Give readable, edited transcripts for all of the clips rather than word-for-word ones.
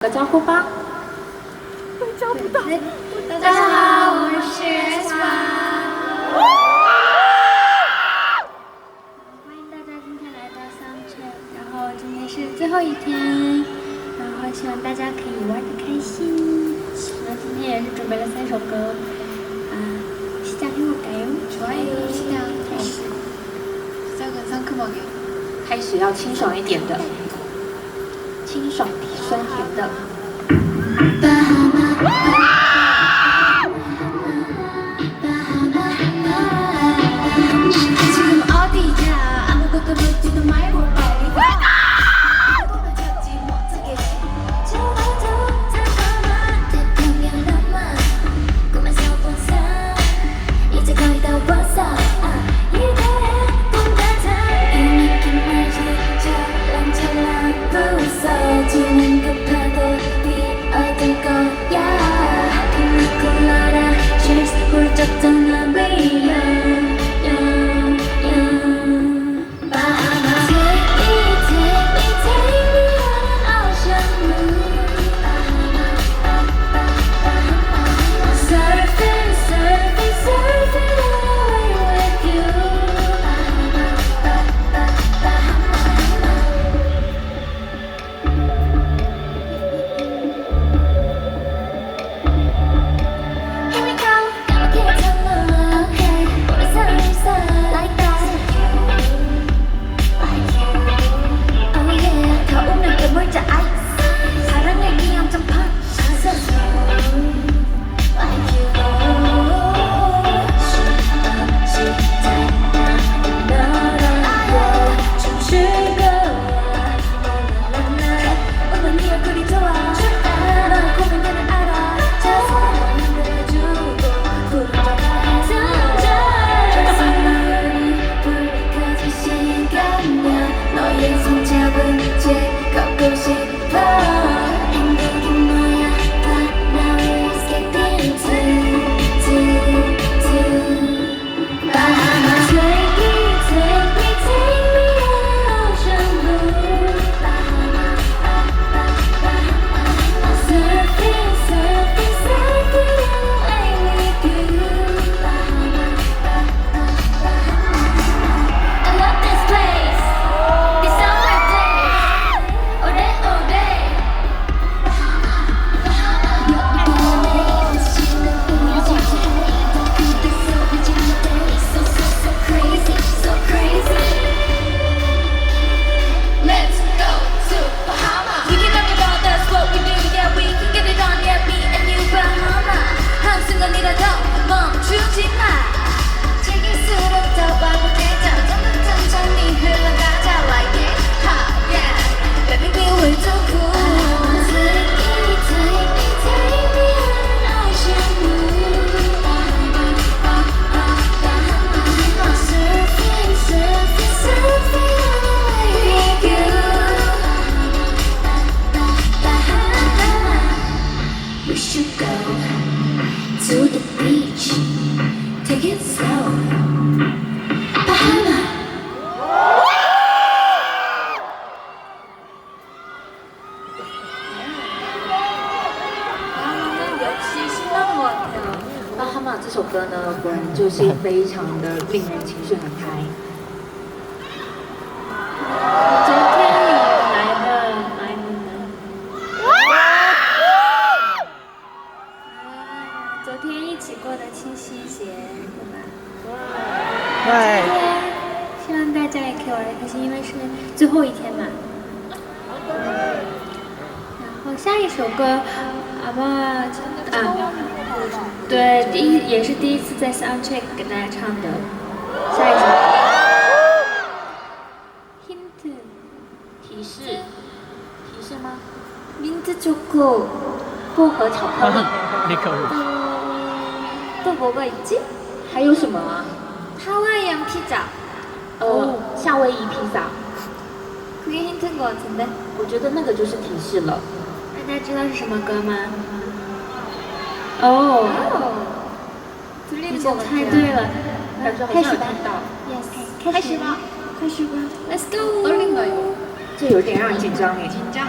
个招呼吧。都招不到。大家好，我是 S 1。欢迎大家今天来到 Soundcheck， 然后今天是最后一天，然后希望大家可以玩得开心。那今天也是准备了3首歌，시작해볼까요？ 좋아요. 시작. 시작은 상큼하게。开始要清爽一点的，清爽酸甜的。 지금 어디야 아무것도 묻지도 말고 빨리 가 꿈을 찾지 못하게 저도 잠깐만 태평양만 꿈에서 본 삶 이제 거의 다 왔어 이대의 꿈 같아 이 느낌 알지 찰랑찰랑 부서지는 그 파도비 어딜 거야 굴러라 실수 훌쩍巴哈马这首歌呢，果然就是非常的令人情绪很嗨。昨天有来的呢？昨天一起过的七夕节，对吧？对。今天希望大家也可以玩得开心，因为是最后一天嘛。然后下一首歌，对，也是第一次在 Soundcheck 给大家唱的。下一首 힌트 提示吗？ 민트 초코 薄荷巧克力。또 뭐가 있지? 还有什么啊？ 하와이안 피자. 夏威夷披萨。 그게 힌트인 것 같은데? 我觉得那个就是提示了。大家知道是什么歌吗？ 들리는 거猜对了。开始吧。 Yes， 开始吧。 Let's go。 떨린다 이거. 这有点让人紧张哎。紧张。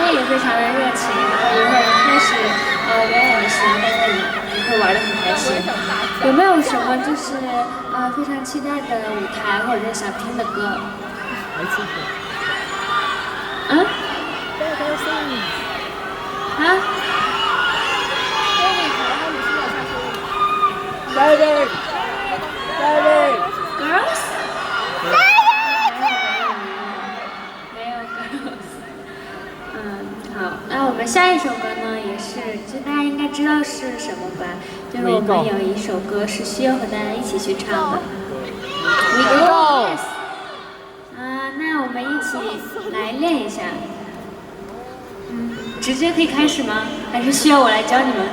天也非常的热情，然后一会儿开始表演的时候，大家也会玩得很开心。有没有什么就是非常期待的舞台或者是想听的歌？嗯？啊？Girls？没有 girls。好，那我们下一首歌呢，也是，就大家应该知道是什么吧？就是我们有一首歌是需要和大家一起去唱的。We go。那我们一起来练一下。直接可以开始吗？还是需要我来教你们？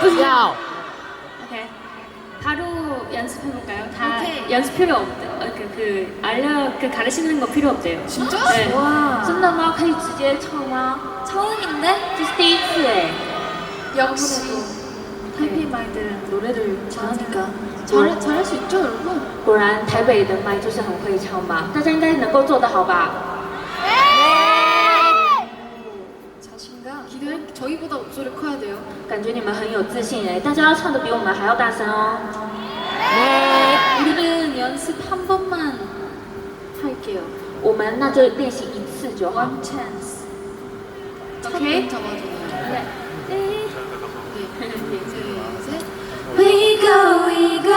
不需要。 OK， 바로 연습해볼까요? 다 연습 필요 없대요. 가르치는 거 필요 없대요. 진짜? 네. 와, 真的吗？可以直接唱吗？ 처음인데? 这是第一次哎。 역시 타이페이 마이들은 노래를 잘하니까 잘할 수 있죠, 여러분? 果然台北的麦就是很会唱吧？大家应该能够做得好吧？ 자신감. 저희보다 목소리 커야 돼요. 感觉你们很有自信哎，大家要唱得比我们还要大声哦。 우리는 연습 한 번만 할게요. 我们那就练习一次就好。 One chance. OK？ 잡아줘요. 네. 셋. We go, we go.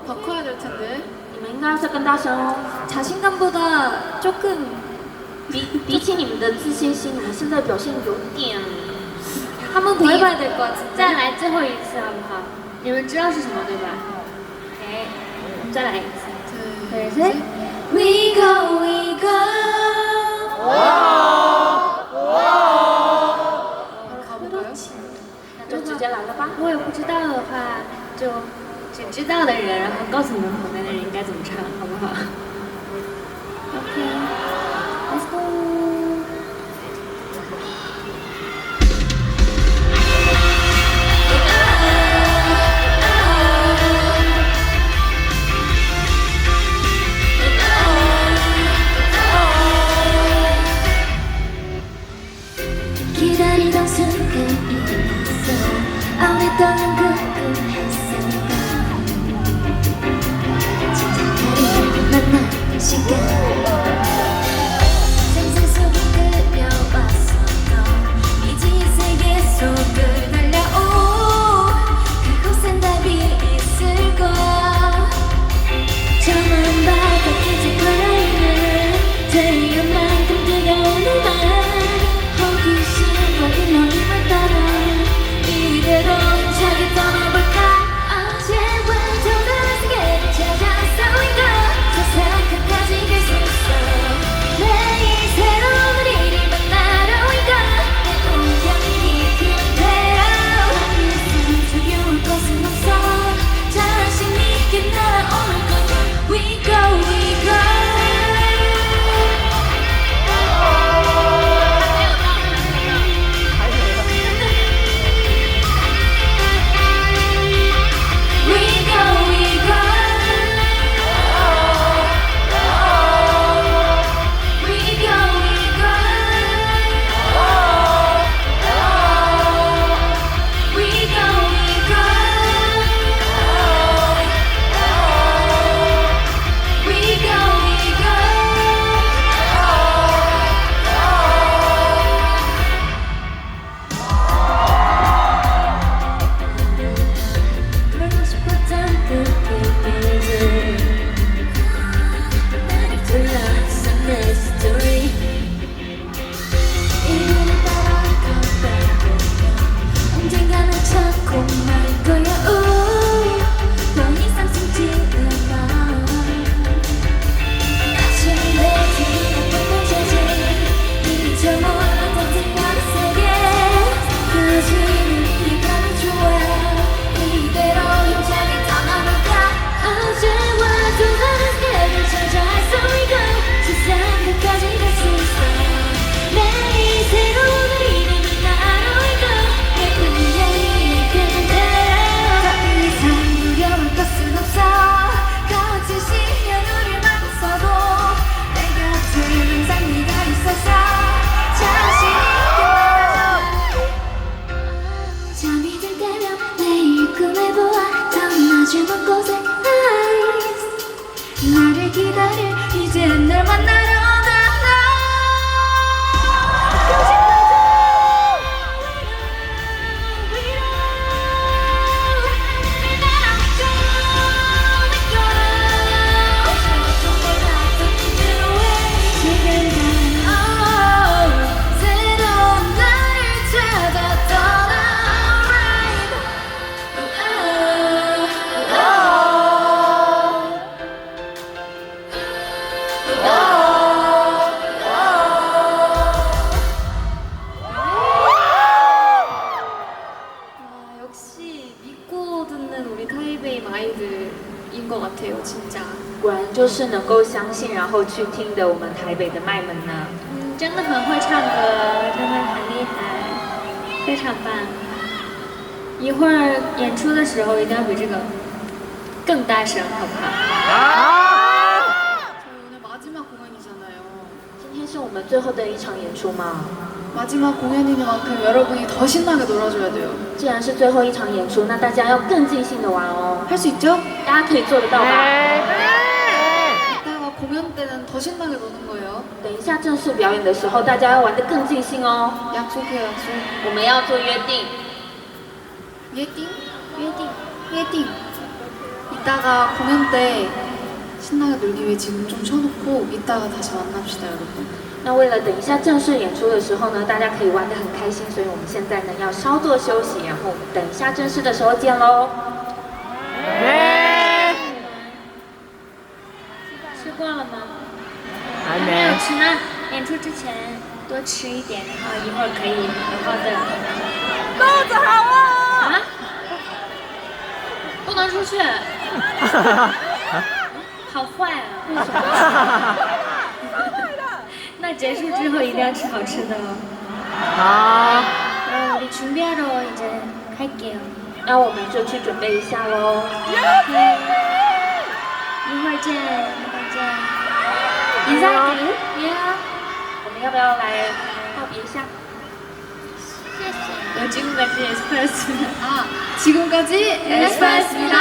더 커야 될 텐데. 你们应该要再更大声哦。 자신감보다 조금 比起你们的自信心，你们现在表现有点。 한 번 더 해봐야 될 것 같은데. 再来最后一次好不好？你们知道是什么对吧 ？OK， 我们再来一次。对，셋 We go, we go. 가볼까요? 那就直接来了吧。如果有不知道的话，就只知道的人，然后告诉你们旁边的人应该怎么唱，好不好 ？OK，Let's go。 기다리던 순간이 있어 오랫동안 궁금했을까 진짜 만난 시간 상상 속에 그려왔어 이제 세계 속을 달려오 그곳엔 답이 있을 거야 저먼 바깥에 걸어있는 태양 만큼 뜨거운 음악 호기심 거기 너희만 따라 이대로 차게 떠나볼까 어제와 더 다른 세계를 찾아서 we go 세상 끝까지 갈 수 나를 기다릴 이제 널 만나러 역시 믿고 듣는 우리 타이베이 아이들인 것 같아요, 진짜.果然就是能够相信然后去听的我们台北的麦们呢。真的很会唱歌，真的很厉害，非常棒。一会儿演出的时候一定要比这个更大声，好不好？ 저희 오늘 마지막 공연이잖아요. 今天是我们最后的一场演出吗？ 마지막 공연이니만큼 여러분이 더 신나게 놀아줘야 돼요. 既然是最后一场演出，那大家要更尽兴的玩哦。 할 수 있죠? 大家可以做得到吧？ 이따가 공연 때는 더 신나게 노는 거예요. 等一下正式表演的时候，大家要玩得更尽兴哦。 약속해요, 약속. 我们要做约定， 예팅? 예팅? 예팅. 이따가 공연 때 신나게 놀기 위해 지금 좀 쉬어놓고 이따가 다시 만납시다, 여러분. 那为了等一下正式演出的时候呢，大家可以玩得很开心，所以我们现在呢要稍作休息，然后我们等一下正式的时候见喽。吃过了吗？还没有没。吃呢。演出之前多吃一点，然后一会儿可以好好的。肚子好饿。啊？不能出去。好坏啊！那结束之后一定要吃好吃的哦。 好。 그럼 우리 준비하러 이제 갈게요. 那我们就去准备一下喽。一会儿见，一会儿见。인사할게요. 예. 我们要不要来告别一下？ 지금까지 에스프레소입니다. 아, 지금까지 에스파였습니다.